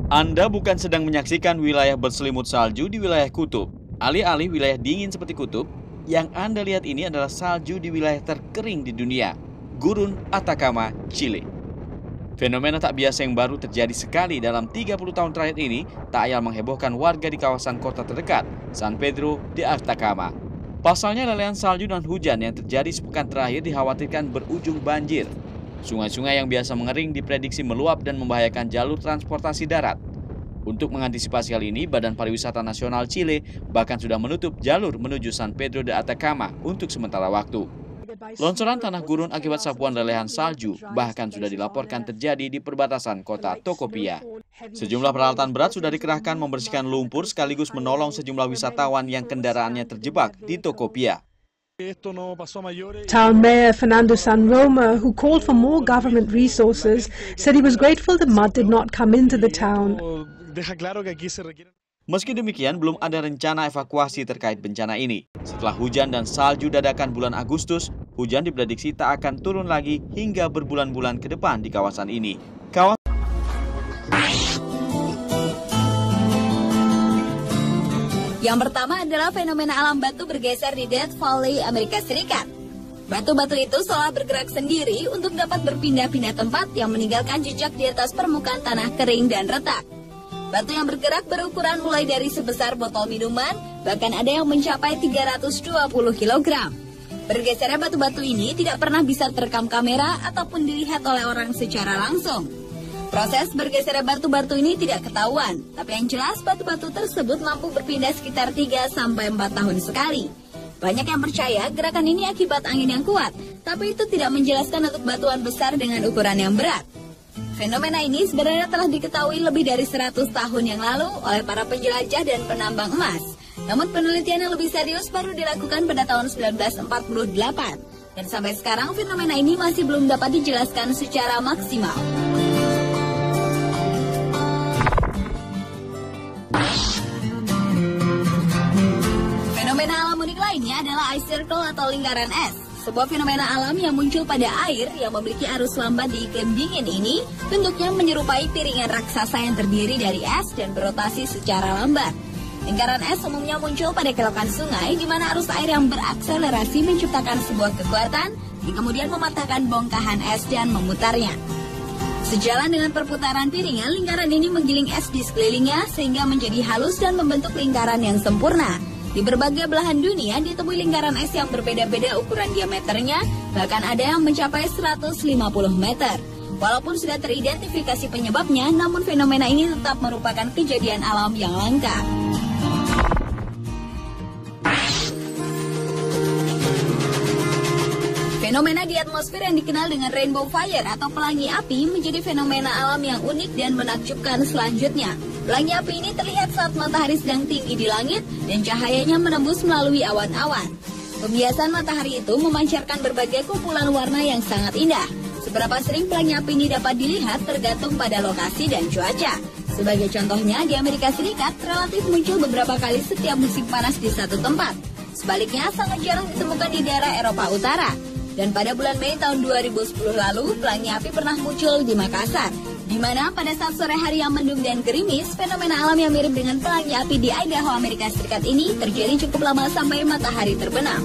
Anda bukan sedang menyaksikan wilayah berselimut salju di wilayah kutub. Alih-alih wilayah dingin seperti kutub, yang Anda lihat ini adalah salju di wilayah terkering di dunia, Gurun Atacama, Chile. Fenomena tak biasa yang baru terjadi sekali dalam 30 tahun terakhir ini tak ayal menghebohkan warga di kawasan kota terdekat, San Pedro de Atacama. Pasalnya lelehan salju dan hujan yang terjadi sepekan terakhir dikhawatirkan berujung banjir. Sungai-sungai yang biasa mengering diprediksi meluap dan membahayakan jalur transportasi darat. Untuk mengantisipasi hal ini, Badan Pariwisata Nasional Chile bahkan sudah menutup jalur menuju San Pedro de Atacama untuk sementara waktu. Longsoran tanah gurun akibat sapuan lelehan salju bahkan sudah dilaporkan terjadi di perbatasan kota Tocopilla. Sejumlah peralatan berat sudah dikerahkan membersihkan lumpur sekaligus menolong sejumlah wisatawan yang kendaraannya terjebak di Tocopilla. Town Mayor Fernando San Roma, who called for more government resources, said he was grateful the mud did not come into the town. Meski demikian, belum ada rencana evakuasi terkait bencana ini. Setelah hujan dan salju dadakan bulan Agustus, hujan diprediksi tak akan turun lagi hingga berbulan-bulan ke depan di kawasan ini. Yang pertama adalah fenomena alam batu bergeser di Death Valley, Amerika Serikat. Batu-batu itu seolah bergerak sendiri untuk dapat berpindah-pindah tempat yang meninggalkan jejak di atas permukaan tanah kering dan retak. Batu yang bergerak berukuran mulai dari sebesar botol minuman, bahkan ada yang mencapai 320 kg. Bergesernya batu-batu ini tidak pernah bisa terekam kamera ataupun dilihat oleh orang secara langsung. Proses bergesernya batu-batu ini tidak ketahuan, tapi yang jelas batu-batu tersebut mampu berpindah sekitar 3-4 tahun sekali. Banyak yang percaya gerakan ini akibat angin yang kuat, tapi itu tidak menjelaskan untuk batuan besar dengan ukuran yang berat. Fenomena ini sebenarnya telah diketahui lebih dari 100 tahun yang lalu oleh para penjelajah dan penambang emas. Namun penelitian yang lebih serius baru dilakukan pada tahun 1948. Dan sampai sekarang fenomena ini masih belum dapat dijelaskan secara maksimal. Fenomena alam unik lainnya adalah ice circle atau lingkaran es. Sebuah fenomena alam yang muncul pada air yang memiliki arus lambat di iklim dingin ini bentuknya menyerupai piringan raksasa yang terdiri dari es dan berotasi secara lambat. Lingkaran es umumnya muncul pada kelokan sungai di mana arus air yang berakselerasi menciptakan sebuah kekuatan yang kemudian mematahkan bongkahan es dan memutarnya. Sejalan dengan perputaran piringan, lingkaran ini menggiling es di sekelilingnya sehingga menjadi halus dan membentuk lingkaran yang sempurna. Di berbagai belahan dunia ditemui lingkaran es yang berbeda-beda ukuran diameternya, bahkan ada yang mencapai 150 meter. Walaupun sudah teridentifikasi penyebabnya, namun fenomena ini tetap merupakan kejadian alam yang langka. Fenomena di atmosfer yang dikenal dengan rainbow fire atau pelangi api menjadi fenomena alam yang unik dan menakjubkan selanjutnya. Pelangi api ini terlihat saat matahari sedang tinggi di langit dan cahayanya menembus melalui awan-awan. Pembiasan matahari itu memancarkan berbagai kumpulan warna yang sangat indah. Seberapa sering pelangi api ini dapat dilihat tergantung pada lokasi dan cuaca. Sebagai contohnya, di Amerika Serikat relatif muncul beberapa kali setiap musim panas di satu tempat. Sebaliknya, sangat jarang ditemukan di daerah Eropa Utara. Dan pada bulan Mei tahun 2010 lalu, pelangi api pernah muncul di Makassar, di mana pada saat sore hari yang mendung dan gerimis, fenomena alam yang mirip dengan pelangi api di Idaho, Amerika Serikat ini terjadi cukup lama sampai matahari terbenam.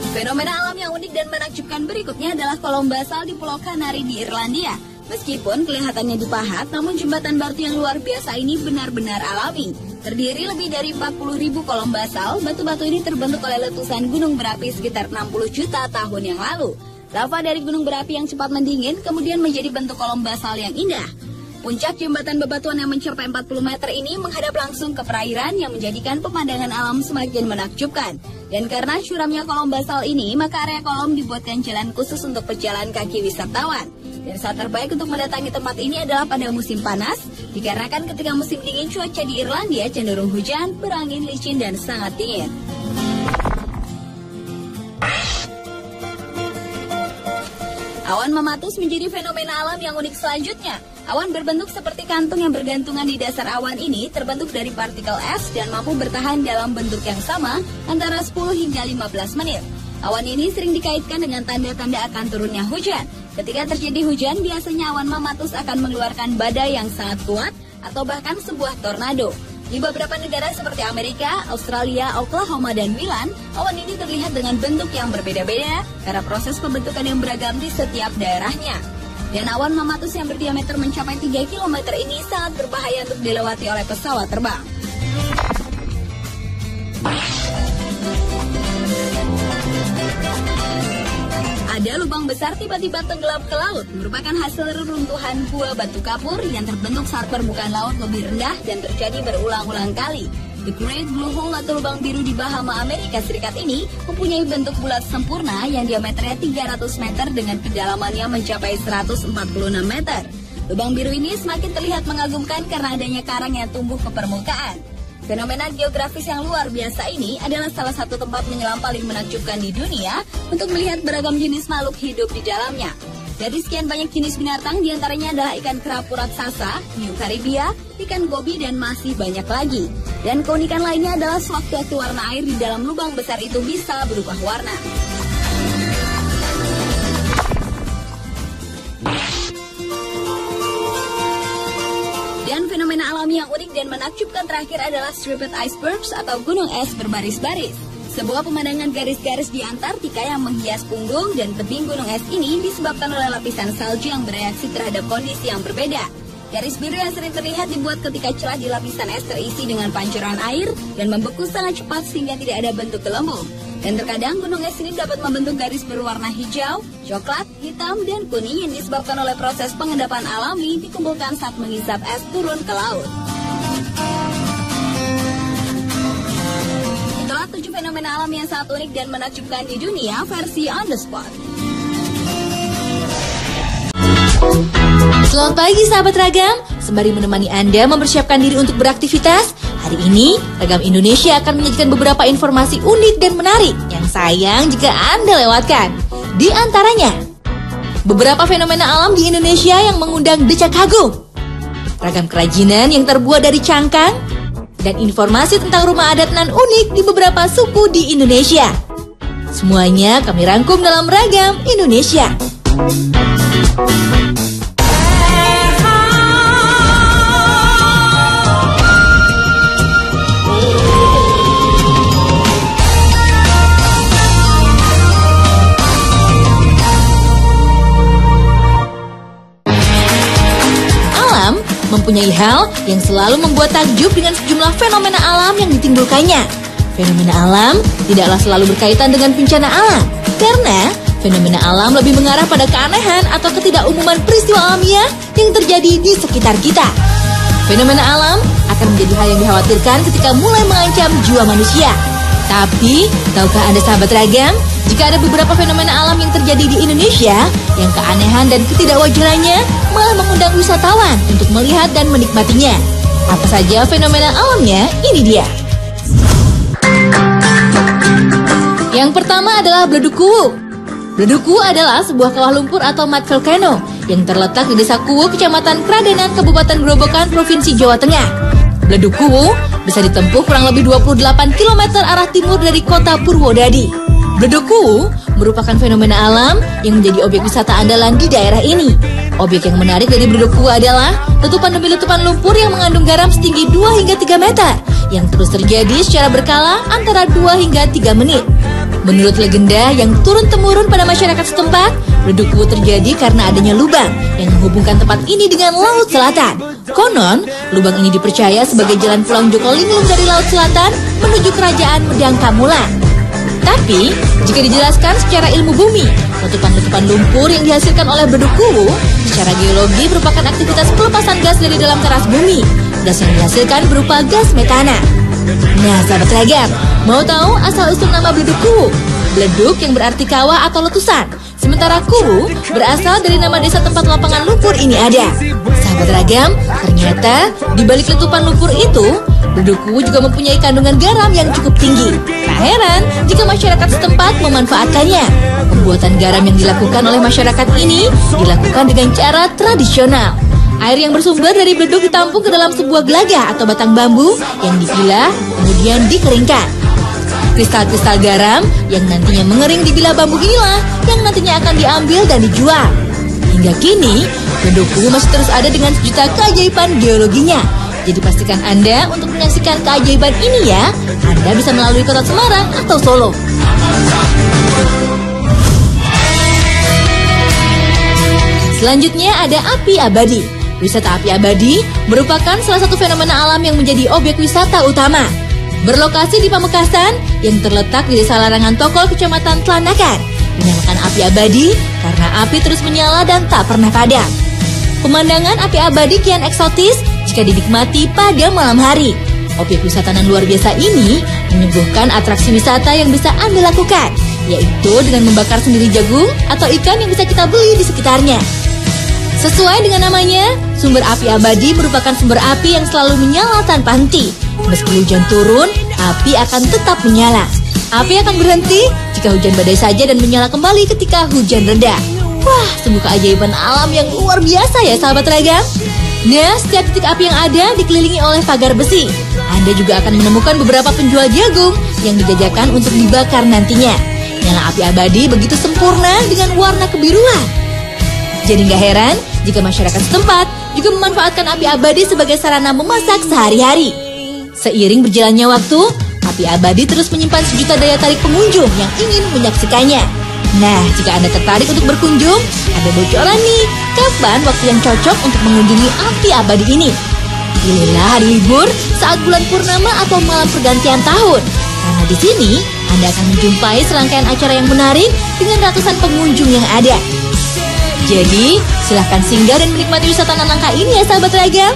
Fenomena alam yang unik dan menakjubkan berikutnya adalah kolom basal di Pulau Kanari di Irlandia. Meskipun kelihatannya dipahat, namun jembatan batu yang luar biasa ini benar-benar alami. Terdiri lebih dari 40.000 kolom basal, batu-batu ini terbentuk oleh letusan gunung berapi sekitar 60 juta tahun yang lalu. Lava dari gunung berapi yang cepat mendingin kemudian menjadi bentuk kolom basal yang indah. Puncak jembatan bebatuan yang mencapai 40 meter ini menghadap langsung ke perairan yang menjadikan pemandangan alam semakin menakjubkan. Dan karena curamnya kolom basal ini, maka area kolom dibuatkan jalan khusus untuk pejalan kaki wisatawan. Dan saat terbaik untuk mendatangi tempat ini adalah pada musim panas, dikarenakan ketika musim dingin cuaca di Irlandia cenderung hujan, berangin, licin, dan sangat dingin. Awan mematus menjadi fenomena alam yang unik selanjutnya. Awan berbentuk seperti kantung yang bergantungan di dasar awan ini terbentuk dari partikel es dan mampu bertahan dalam bentuk yang sama antara 10 hingga 15 menit. Awan ini sering dikaitkan dengan tanda-tanda akan turunnya hujan. Ketika terjadi hujan, biasanya awan mamatus akan mengeluarkan badai yang sangat kuat atau bahkan sebuah tornado. Di beberapa negara seperti Amerika, Australia, Oklahoma, dan Milan, awan ini terlihat dengan bentuk yang berbeda-beda karena proses pembentukan yang beragam di setiap daerahnya. Dan awan mamatus yang berdiameter mencapai 3 km ini sangat berbahaya untuk dilewati oleh pesawat terbang. Ada lubang besar tiba-tiba tenggelam ke laut, merupakan hasil reruntuhan gua batu kapur yang terbentuk saat permukaan laut lebih rendah dan terjadi berulang-ulang kali. The Great Blue Hole atau lubang biru di Bahama, Amerika Serikat ini mempunyai bentuk bulat sempurna yang diameternya 300 meter dengan kedalamannya mencapai 146 meter. Lubang biru ini semakin terlihat mengagumkan karena adanya karang yang tumbuh ke permukaan. Fenomena geografis yang luar biasa ini adalah salah satu tempat menyelam paling menakjubkan di dunia untuk melihat beragam jenis makhluk hidup di dalamnya. Dari sekian banyak jenis binatang, diantaranya adalah ikan kerapu raksasa, hiu Karibia, ikan gobi, dan masih banyak lagi. Dan keunikan lainnya adalah sewaktu-waktu warna air di dalam lubang besar itu bisa berubah warna. Dan fenomena alami yang unik dan menakjubkan terakhir adalah striped icebergs atau gunung es berbaris-baris. Sebuah pemandangan garis-garis di Antartika yang menghias punggung dan tebing gunung es ini disebabkan oleh lapisan salju yang bereaksi terhadap kondisi yang berbeda. Garis biru yang sering terlihat dibuat ketika celah di lapisan es terisi dengan pancuran air dan membeku sangat cepat sehingga tidak ada bentuk gelembung. Dan terkadang gunung es ini dapat membentuk garis berwarna hijau, coklat, hitam, dan kuning yang disebabkan oleh proses pengendapan alami dikumpulkan saat mengisap es turun ke laut. Itulah 7 fenomena alam yang sangat unik dan menakjubkan di dunia versi On The Spot. Selamat pagi sahabat Ragam, sembari menemani Anda mempersiapkan diri untuk beraktivitas, hari ini Ragam Indonesia akan menyajikan beberapa informasi unik dan menarik yang sayang jika Anda lewatkan. Di antaranya, beberapa fenomena alam di Indonesia yang mengundang decak kagum, ragam kerajinan yang terbuat dari cangkang, dan informasi tentang rumah adat nan unik di beberapa suku di Indonesia. Semuanya kami rangkum dalam Ragam Indonesia. Mempunyai hal yang selalu membuat takjub dengan sejumlah fenomena alam yang ditimbulkannya. Fenomena alam tidaklah selalu berkaitan dengan bencana alam, karena fenomena alam lebih mengarah pada keanehan atau ketidakumuman peristiwa alamiah yang terjadi di sekitar kita. Fenomena alam akan menjadi hal yang dikhawatirkan ketika mulai mengancam jiwa manusia. Tapi, tahukah Anda sahabat Ragam, jika ada beberapa fenomena alam yang terjadi di Indonesia, yang keanehan dan ketidakwajarannya malah mengundang wisatawan untuk melihat dan menikmatinya. Apa saja fenomena alamnya? Ini dia. Yang pertama adalah Bledukuwu. Bledukuwu adalah sebuah kawah lumpur atau mud volcano yang terletak di Desa Kuwu, Kecamatan Kradenan, Kabupaten Grobogan, Provinsi Jawa Tengah. Bledukuwu bisa ditempuh kurang lebih 28 km arah timur dari kota Purwodadi. Bledukuwu merupakan fenomena alam yang menjadi objek wisata andalan di daerah ini. Objek yang menarik dari Bledukuwu adalah letupan demi letupan lumpur yang mengandung garam setinggi 2 hingga 3 meter yang terus terjadi secara berkala antara 2 hingga 3 menit. Menurut legenda yang turun-temurun pada masyarakat setempat, Bledukuwu terjadi karena adanya lubang yang menghubungkan tempat ini dengan Laut Selatan. Konon, lubang ini dipercaya sebagai jalan pulang Joko Linglung dari Laut Selatan menuju kerajaan Medang Kamulan. Tapi, jika dijelaskan secara ilmu bumi, letupan-letupan lumpur yang dihasilkan oleh Bledukuwu secara geologi merupakan aktivitas pelepasan gas dari dalam teras bumi. Gas yang dihasilkan berupa gas metana. Nah, sahabat Ragam, mau tahu asal-usul nama Bledukuwu? Bleduk yang berarti kawah atau letusan, sementara Kuwu berasal dari nama desa tempat lapangan lumpur ini ada. Sahabat Ragam, ternyata di balik letupan lumpur itu, Bledukuwu juga mempunyai kandungan garam yang cukup tinggi. Tak heran jika masyarakat setempat memanfaatkannya. Pembuatan garam yang dilakukan oleh masyarakat ini dilakukan dengan cara tradisional. Air yang bersumber dari bleduk ditampung ke dalam sebuah gelagah atau batang bambu yang dipilah kemudian dikeringkan. kristal-kristal garam yang nantinya mengering di bilah bambu inilah yang nantinya akan diambil dan dijual. Hingga kini, Bedokuwu masih terus ada dengan sejuta keajaiban geologinya. Jadi pastikan Anda untuk menyaksikan keajaiban ini ya. Anda bisa melalui kota Semarang atau Solo. Selanjutnya ada api abadi. Wisata api abadi merupakan salah satu fenomena alam yang menjadi objek wisata utama. Berlokasi di Pamekasan yang terletak di Desa Larangan Tokol, Kecamatan Tlanakan. Dinamakan api abadi karena api terus menyala dan tak pernah padam. Pemandangan api abadi kian eksotis jika dinikmati pada malam hari. Objek wisata nan luar biasa ini menyuguhkan atraksi wisata yang bisa Anda lakukan, yaitu dengan membakar sendiri jagung atau ikan yang bisa kita beli di sekitarnya. Sesuai dengan namanya, sumber api abadi merupakan sumber api yang selalu menyala tanpa henti. Meski hujan turun, api akan tetap menyala. Api akan berhenti jika hujan badai saja dan menyala kembali ketika hujan reda. Wah, sungguh keajaiban alam yang luar biasa ya sahabat ragam. Nah, setiap titik api yang ada dikelilingi oleh pagar besi. Anda juga akan menemukan beberapa penjual jagung yang dijajakan untuk dibakar nantinya. Nyala api abadi begitu sempurna dengan warna kebiruan. Jadi nggak heran jika masyarakat setempat juga memanfaatkan api abadi sebagai sarana memasak sehari-hari. Seiring berjalannya waktu, api abadi terus menyimpan sejuta daya tarik pengunjung yang ingin menyaksikannya. Nah, jika Anda tertarik untuk berkunjung, ada bocoran nih, kapan waktu yang cocok untuk mengunjungi api abadi ini? Pilihlah hari libur saat bulan purnama atau malam pergantian tahun. Karena di sini, Anda akan menjumpai serangkaian acara yang menarik dengan ratusan pengunjung yang ada. Jadi, silahkan singgah dan menikmati wisata nan langka ini ya sahabat ragam.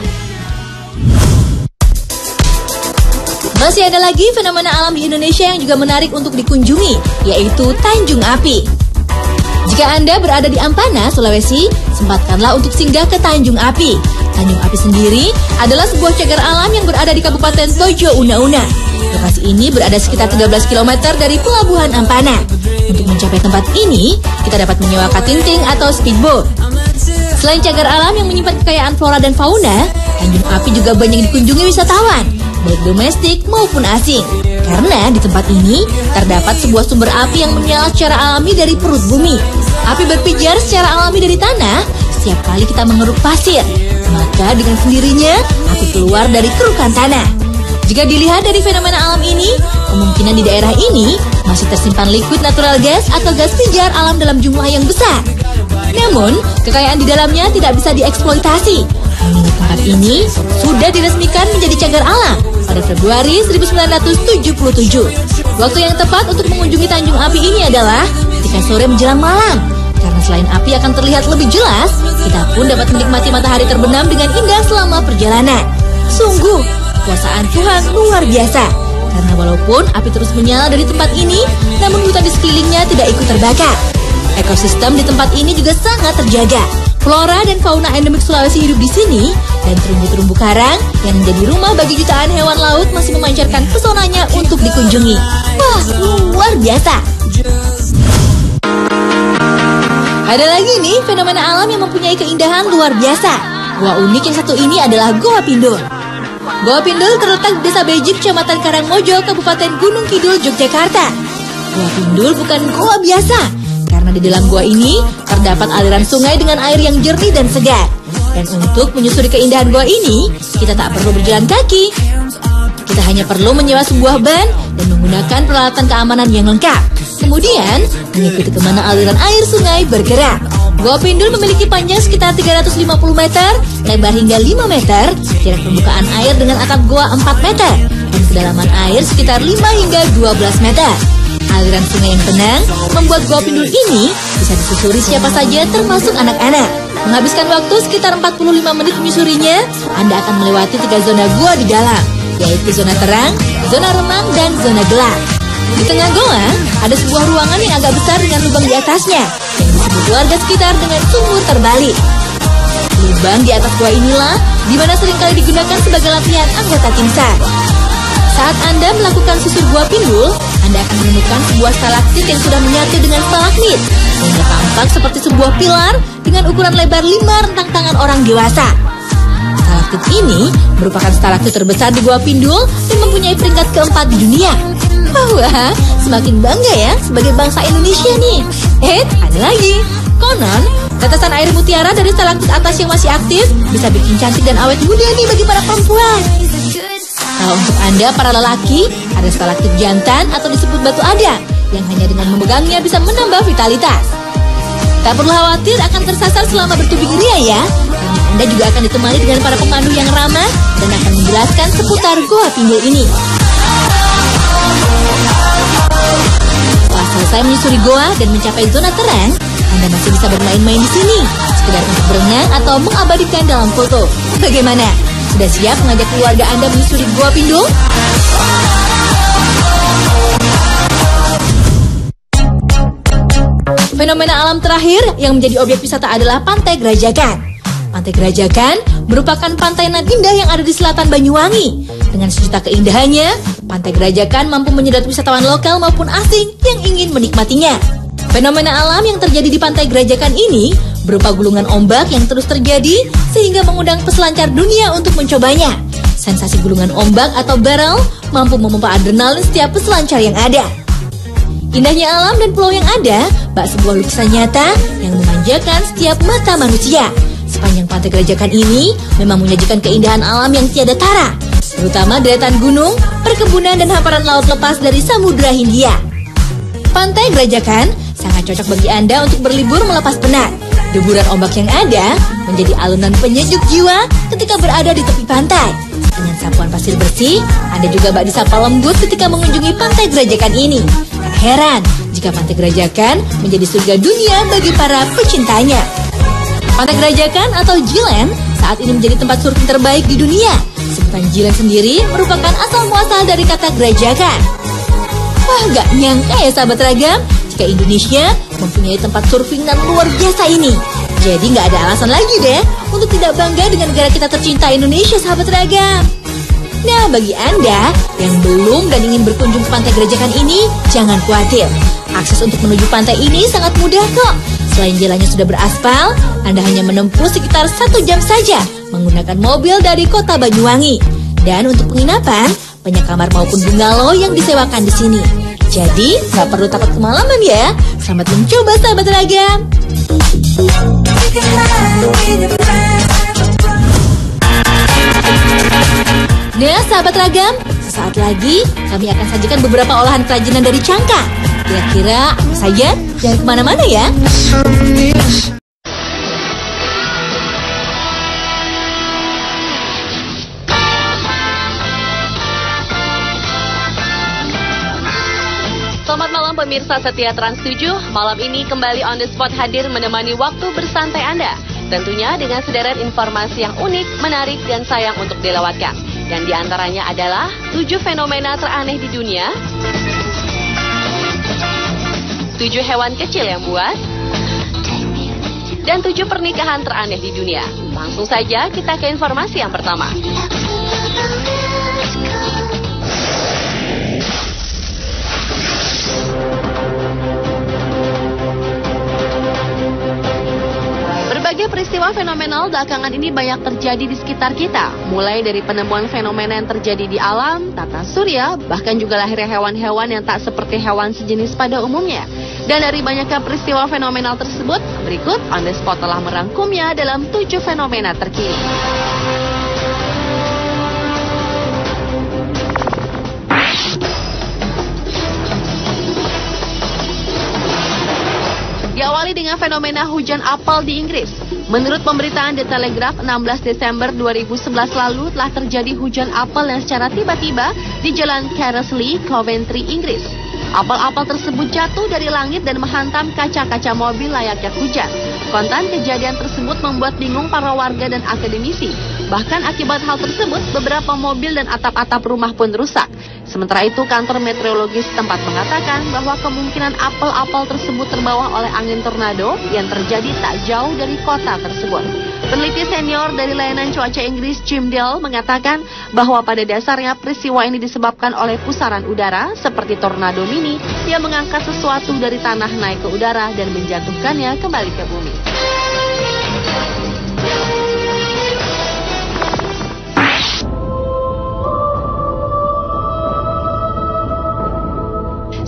Masih ada lagi fenomena alam di Indonesia yang juga menarik untuk dikunjungi, yaitu Tanjung Api. Jika Anda berada di Ampana, Sulawesi, sempatkanlah untuk singgah ke Tanjung Api. Tanjung Api sendiri adalah sebuah cagar alam yang berada di Kabupaten Tojo Una-Una. Lokasi ini berada sekitar 13 km dari Pelabuhan Ampana. Untuk mencapai tempat ini, kita dapat menyewa katinting atau speedboat. Selain cagar alam yang menyimpan kekayaan flora dan fauna, Tanjung Api juga banyak dikunjungi wisatawan, baik domestik maupun asing. Karena di tempat ini terdapat sebuah sumber api yang menyala secara alami dari perut bumi. Api berpijar secara alami dari tanah setiap kali kita mengeruk pasir. Maka dengan sendirinya api keluar dari kerukan tanah. Jika dilihat dari fenomena alam ini, kemungkinan di daerah ini masih tersimpan liquid natural gas atau gas pijar alam dalam jumlah yang besar. Namun, kekayaan di dalamnya tidak bisa dieksploitasi. Mengingat tempat ini sudah diresmikan menjadi cagar alam pada Februari 1977. Waktu yang tepat untuk mengunjungi Tanjung Api ini adalah ketika sore menjelang malam. Karena selain api akan terlihat lebih jelas, kita pun dapat menikmati matahari terbenam dengan indah selama perjalanan. Sungguh, kekuasaan Tuhan luar biasa. Karena walaupun api terus menyala dari tempat ini, namun hutan di sekelilingnya tidak ikut terbakar. Ekosistem di tempat ini juga sangat terjaga. Flora dan fauna endemik Sulawesi hidup di sini, dan terumbu-terumbu karang yang menjadi rumah bagi jutaan hewan laut masih memancarkan pesonanya untuk dikunjungi. Wah, luar biasa. Ada lagi nih fenomena alam yang mempunyai keindahan luar biasa. Gua unik yang satu ini adalah Goa Pindul. Goa Pindul terletak di Desa Bejik, Kecamatan Karangmojo, Kabupaten Gunung Kidul, Yogyakarta. Goa Pindul bukan goa biasa, karena di dalam goa ini terdapat aliran sungai dengan air yang jernih dan segar. Dan untuk menyusuri keindahan goa ini, kita tak perlu berjalan kaki. Kita hanya perlu menyewa sebuah ban dan menggunakan peralatan keamanan yang lengkap. Kemudian, mengikuti kemana aliran air sungai bergerak. Goa Pindul memiliki panjang sekitar 350 meter, lebar hingga 5 meter, jarak permukaan air dengan atap goa 4 meter, dan kedalaman air sekitar 5 hingga 12 meter. Aliran sungai yang tenang membuat Goa Pindul ini bisa disusuri siapa saja termasuk anak-anak. Menghabiskan waktu sekitar 45 menit menyusurinya, Anda akan melewati 3 zona gua di dalam, yaitu zona terang, zona remang, dan zona gelap. Di tengah goa, ada sebuah ruangan yang agak besar dengan lubang di atasnya, yang disebut warga sekitar dengan sumur terbalik. Lubang di atas goa inilah di mana seringkali digunakan sebagai latihan anggota tim SAR. Saat Anda melakukan susur Goa Pindul, Anda akan menemukan sebuah stalaktit yang sudah menyatu dengan stalagmit, sehingga tampak seperti sebuah pilar dengan ukuran lebar 5 rentang tangan orang dewasa. Stalaktit ini merupakan stalaktit terbesar di Goa Pindul dan mempunyai peringkat keempat di dunia. Wah, semakin bangga ya sebagai bangsa Indonesia nih. Ada lagi. Konon, tetesan air mutiara dari stalaktit atas yang masih aktif bisa bikin cantik dan awet muda nih bagi para perempuan. Kalau untuk Anda para lelaki, ada stalaktit jantan atau disebut batu ada yang hanya dengan memegangnya bisa menambah vitalitas. Tak perlu khawatir akan tersasar selama bertubing ria ya, karena Anda juga akan ditemani dengan para pemandu yang ramah dan akan menjelaskan seputar Goa Pindul ini. Setelah selesai menyusuri goa dan mencapai zona terang, Anda masih bisa bermain-main di sini, sekedar untuk berenang atau mengabadikan dalam foto. Bagaimana? Sudah siap mengajak keluarga Anda menyusuri Goa Pindul? Fenomena alam terakhir yang menjadi objek wisata adalah Pantai Grajagan. Pantai Grajagan merupakan pantai nan indah yang ada di selatan Banyuwangi. Dengan sejuta keindahannya, Pantai Grajagan mampu menyedot wisatawan lokal maupun asing yang ingin menikmatinya. Fenomena alam yang terjadi di Pantai Grajagan ini berupa gulungan ombak yang terus terjadi sehingga mengundang peselancar dunia untuk mencobanya. Sensasi gulungan ombak atau barrel mampu memompa adrenalin setiap peselancar yang ada. Indahnya alam dan pulau yang ada bak sebuah lukisan nyata yang memanjakan setiap mata manusia. Sepanjang Pantai Grajagan ini memang menyajikan keindahan alam yang tiada tara, terutama deretan gunung, perkebunan dan hamparan laut lepas dari Samudra Hindia. Pantai Grajagan sangat cocok bagi Anda untuk berlibur melepas penat. Deburan ombak yang ada menjadi alunan penyejuk jiwa ketika berada di tepi pantai. Dengan sapuan pasir bersih, Anda juga bak disapa lembut ketika mengunjungi Pantai Grajagan ini. Tak heran jika Pantai Grajagan menjadi surga dunia bagi para pecintanya. Pantai Grajagan atau Jilen saat ini menjadi tempat surfing terbaik di dunia. Sebutan Jilen sendiri merupakan asal-muasal dari kata Grajagan. Wah, gak nyangka ya sahabat ragam, jika Indonesia mempunyai tempat surfing yang luar biasa ini. Jadi gak ada alasan lagi deh untuk tidak bangga dengan negara kita tercinta Indonesia sahabat ragam. Nah, bagi Anda yang belum dan ingin berkunjung ke Pantai Grajagan ini, jangan khawatir. Akses untuk menuju pantai ini sangat mudah kok. Selain jalannya sudah beraspal, Anda hanya menempuh sekitar 1 jam saja menggunakan mobil dari kota Banyuwangi. Dan untuk penginapan, banyak kamar maupun bungalow yang disewakan di sini. Jadi, nggak perlu takut kemalaman ya. Selamat mencoba sahabat ragam. Nah sahabat ragam, sesaat lagi kami akan sajikan beberapa olahan kerajinan dari Cangka. Kira-kira apa saja? Jangan kemana-mana ya. Selamat malam pemirsa setia Trans 7. Malam ini kembali On The Spot hadir menemani waktu bersantai Anda. Tentunya dengan sederet informasi yang unik, menarik, dan sayang untuk dilewatkan. Yang diantaranya adalah 7 fenomena teraneh di dunia, 7 hewan kecil yang buas, dan 7 pernikahan teraneh di dunia. Langsung saja kita ke informasi yang pertama. Berbagai peristiwa fenomenal belakangan ini banyak terjadi di sekitar kita. Mulai dari penemuan fenomena yang terjadi di alam, tata surya, bahkan juga lahirnya hewan-hewan yang tak seperti hewan sejenis pada umumnya. Dan dari banyaknya peristiwa fenomenal tersebut, berikut On The Spot telah merangkumnya dalam 7 fenomena terkini. Diawali dengan fenomena hujan apel di Inggris. Menurut pemberitaan The Telegraph, 16 Desember 2011 lalu telah terjadi hujan apel yang secara tiba-tiba di Jalan Carsley, Coventry, Inggris. Apel-apel tersebut jatuh dari langit dan menghantam kaca-kaca mobil layaknya hujan. Kontan kejadian tersebut membuat bingung para warga dan akademisi. Bahkan akibat hal tersebut, beberapa mobil dan atap-atap rumah pun rusak. Sementara itu, kantor meteorologi setempat mengatakan bahwa kemungkinan apel-apel tersebut terbawa oleh angin tornado yang terjadi tak jauh dari kota tersebut. Peneliti senior dari layanan cuaca Inggris, Jim Dale, mengatakan bahwa pada dasarnya peristiwa ini disebabkan oleh pusaran udara seperti tornado mini yang mengangkat sesuatu dari tanah naik ke udara dan menjatuhkannya kembali ke bumi.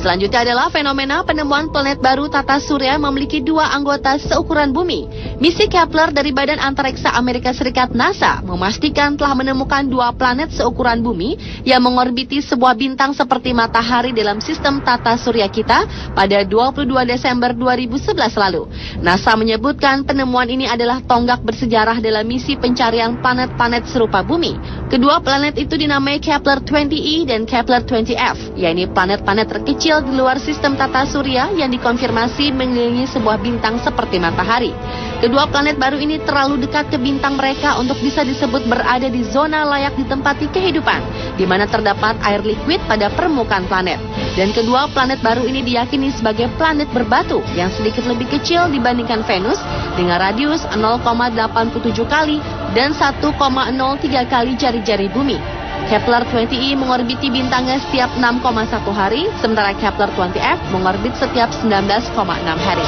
Selanjutnya adalah fenomena penemuan planet baru tata surya memiliki 2 anggota seukuran bumi. Misi Kepler dari Badan Antariksa Amerika Serikat NASA memastikan telah menemukan 2 planet seukuran bumi yang mengorbiti sebuah bintang seperti matahari dalam sistem tata surya kita pada 22 Desember 2011 lalu. NASA menyebutkan penemuan ini adalah tonggak bersejarah dalam misi pencarian planet-planet serupa bumi. Kedua planet itu dinamai Kepler 20e dan Kepler 20f, yaitu planet-planet terkecil di luar sistem tata surya yang dikonfirmasi mengelilingi sebuah bintang seperti matahari. Kedua planet baru ini terlalu dekat ke bintang mereka untuk bisa disebut berada di zona layak ditempati kehidupan, di mana terdapat air liquid pada permukaan planet. Dan kedua planet baru ini diyakini sebagai planet berbatu yang sedikit lebih kecil dibandingkan Venus dengan radius 0,87 kali dan 1,03 kali jari-jari bumi. Kepler 20e mengorbiti bintangnya setiap 6,1 hari, sementara Kepler 20f mengorbit setiap 19,6 hari.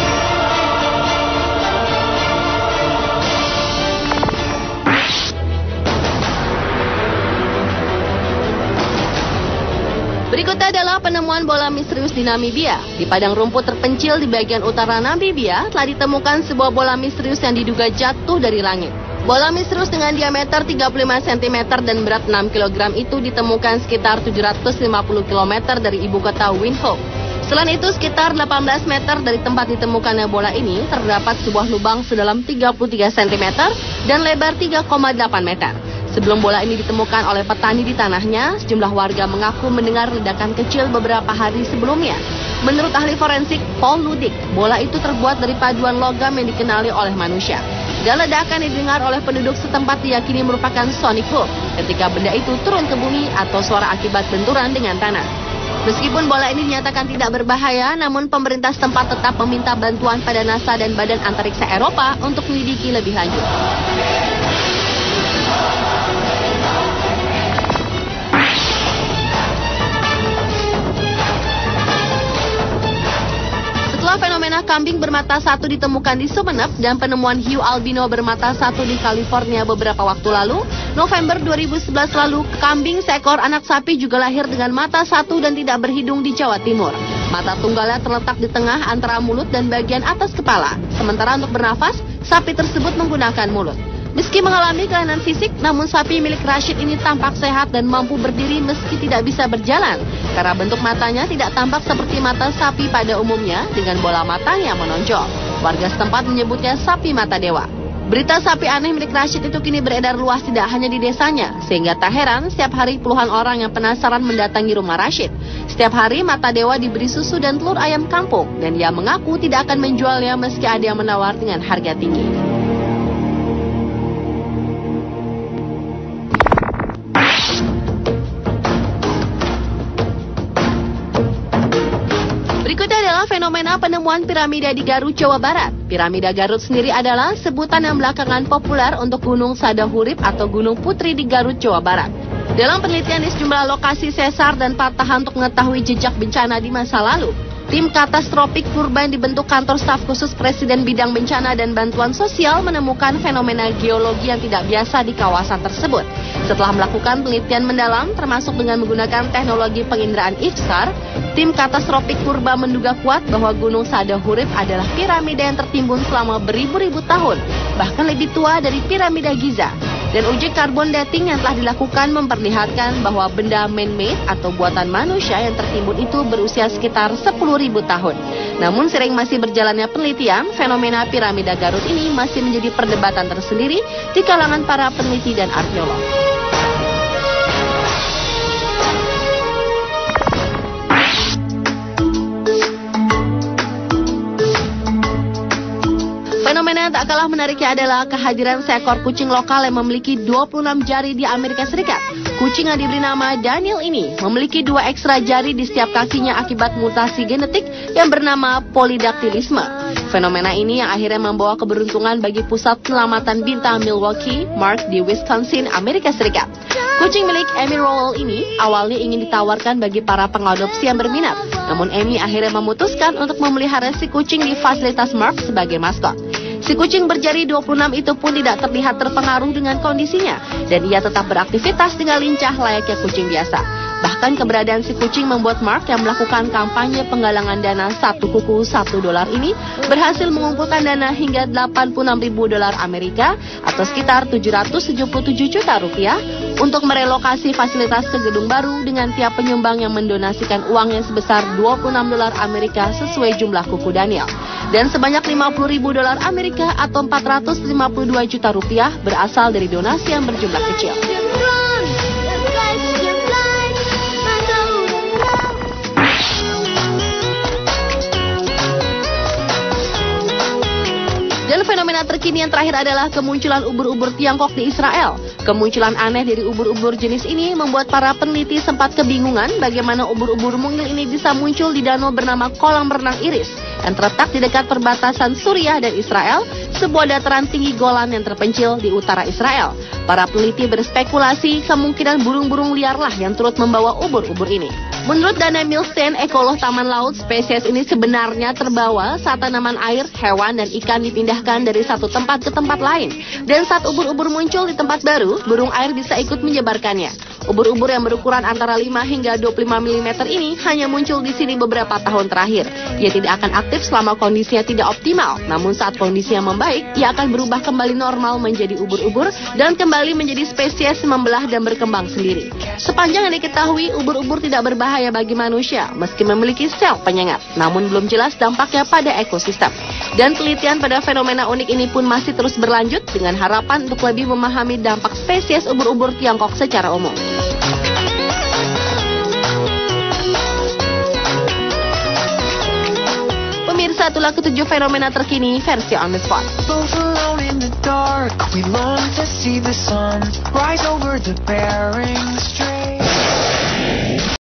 Berikutnya adalah penemuan bola misterius di Namibia. Di padang rumput terpencil di bagian utara Namibia telah ditemukan sebuah bola misterius yang diduga jatuh dari langit. Bola misterius dengan diameter 35 cm dan berat 6 kg itu ditemukan sekitar 750 km dari ibu kota Windhoek. Selain itu, sekitar 18 meter dari tempat ditemukannya bola ini terdapat sebuah lubang sedalam 33 cm dan lebar 3,8 meter. Sebelum bola ini ditemukan oleh petani di tanahnya, sejumlah warga mengaku mendengar ledakan kecil beberapa hari sebelumnya. Menurut ahli forensik Paul Ludik, bola itu terbuat dari paduan logam yang dikenali oleh manusia. Dan ledakan didengar oleh penduduk setempat diyakini merupakan sonic boom ketika benda itu turun ke bumi atau suara akibat benturan dengan tanah. Meskipun bola ini dinyatakan tidak berbahaya, namun pemerintah setempat tetap meminta bantuan pada NASA dan Badan Antariksa Eropa untuk menyelidiki lebih lanjut. Setelah fenomena kambing bermata satu ditemukan di Sumeneb dan penemuan hiu albino bermata satu di California beberapa waktu lalu, November 2011 lalu, kambing seekor anak sapi juga lahir dengan mata satu dan tidak berhidung di Jawa Timur. Mata tunggalnya terletak di tengah antara mulut dan bagian atas kepala. Sementara untuk bernafas, sapi tersebut menggunakan mulut. Meski mengalami kelainan fisik, namun sapi milik Rashid ini tampak sehat dan mampu berdiri meski tidak bisa berjalan. Karena bentuk matanya tidak tampak seperti mata sapi pada umumnya dengan bola mata yang menonjol. Warga setempat menyebutnya sapi mata dewa. Berita sapi aneh milik Rashid itu kini beredar luas tidak hanya di desanya, sehingga tak heran setiap hari puluhan orang yang penasaran mendatangi rumah Rashid. Setiap hari mata dewa diberi susu dan telur ayam kampung, dan ia mengaku tidak akan menjualnya meski ada yang menawar dengan harga tinggi. Berikutnya adalah fenomena penemuan piramida di Garut, Jawa Barat. Piramida Garut sendiri adalah sebutan yang belakangan populer untuk Gunung Sadahurip atau Gunung Putri di Garut, Jawa Barat. Dalam penelitian di sejumlah lokasi sesar dan patahan untuk mengetahui jejak bencana di masa lalu, tim Katastrofik Purba yang dibentuk kantor staf khusus Presiden bidang bencana dan bantuan sosial menemukan fenomena geologi yang tidak biasa di kawasan tersebut. Setelah melakukan penelitian mendalam, termasuk dengan menggunakan teknologi penginderaan IFSAR, tim Katastrofik Purba menduga kuat bahwa Gunung Sadahurip adalah piramida yang tertimbun selama beribu-ribu tahun, bahkan lebih tua dari piramida Giza. Dan uji karbon dating yang telah dilakukan memperlihatkan bahwa benda man-made atau buatan manusia yang tertimbun itu berusia sekitar 10.000 tahun. Namun sering masih berjalannya penelitian, fenomena piramida Garut ini masih menjadi perdebatan tersendiri di kalangan para peneliti dan arkeolog. Fenomena yang tak kalah menariknya adalah kehadiran seekor kucing lokal yang memiliki 26 jari di Amerika Serikat. Kucing yang diberi nama Daniel ini memiliki 2 ekstra jari di setiap kakinya akibat mutasi genetik yang bernama polidaktilisme. Fenomena ini yang akhirnya membawa keberuntungan bagi pusat penyelamatan bintang Milwaukee Mark di Wisconsin, Amerika Serikat. Kucing milik Amy Rowell ini awalnya ingin ditawarkan bagi para pengadopsi yang berminat. Namun Amy akhirnya memutuskan untuk memelihara si kucing di fasilitas Mark sebagai maskot. Si kucing berjari 26 itu pun tidak terlihat terpengaruh dengan kondisinya, dan ia tetap beraktivitas dengan lincah layaknya kucing biasa. Bahkan keberadaan si kucing membuat Mark yang melakukan kampanye penggalangan dana satu kuku $1 ini berhasil mengumpulkan dana hingga $86.000 Amerika atau sekitar 777 juta rupiah untuk merelokasi fasilitas ke gedung baru dengan tiap penyumbang yang mendonasikan uangnya sebesar $26 Amerika sesuai jumlah kuku Daniel. Dan sebanyak $50.000 Amerika atau 452 juta rupiah berasal dari donasi yang berjumlah kecil. Dan fenomena terkini yang terakhir adalah kemunculan ubur-ubur Tiongkok di Israel. Kemunculan aneh dari ubur-ubur jenis ini membuat para peneliti sempat kebingungan bagaimana ubur-ubur mungil ini bisa muncul di danau bernama Kolam Renang Iris yang terletak di dekat perbatasan Suriah dan Israel, sebuah dataran tinggi Golan yang terpencil di utara Israel. Para peneliti berspekulasi kemungkinan burung-burung liarlah yang turut membawa ubur-ubur ini. Menurut Dana Milstein, ekolog taman laut, spesies ini sebenarnya terbawa saat tanaman air, hewan, dan ikan dipindahkan dari satu tempat ke tempat lain. Dan saat ubur-ubur muncul di tempat baru, burung air bisa ikut menyebarkannya. Ubur-ubur yang berukuran antara 5 hingga 25 mm ini hanya muncul di sini beberapa tahun terakhir. Ia tidak akan aktif selama kondisinya tidak optimal, namun saat kondisinya membaik, ia akan berubah kembali normal menjadi ubur-ubur dan kembali menjadi spesies membelah dan berkembang sendiri. Sepanjang yang diketahui, ubur-ubur tidak berbahaya bagi manusia meski memiliki sel penyengat, namun belum jelas dampaknya pada ekosistem. Dan penelitian pada fenomena unik ini pun masih terus berlanjut dengan harapan untuk lebih memahami dampak spesies ubur-ubur Tiongkok secara umum. Pemirsa, itulah ketujuh fenomena terkini versi On The Spot. Both alone in the dark, we long to see the sun rise over the Bering Strait.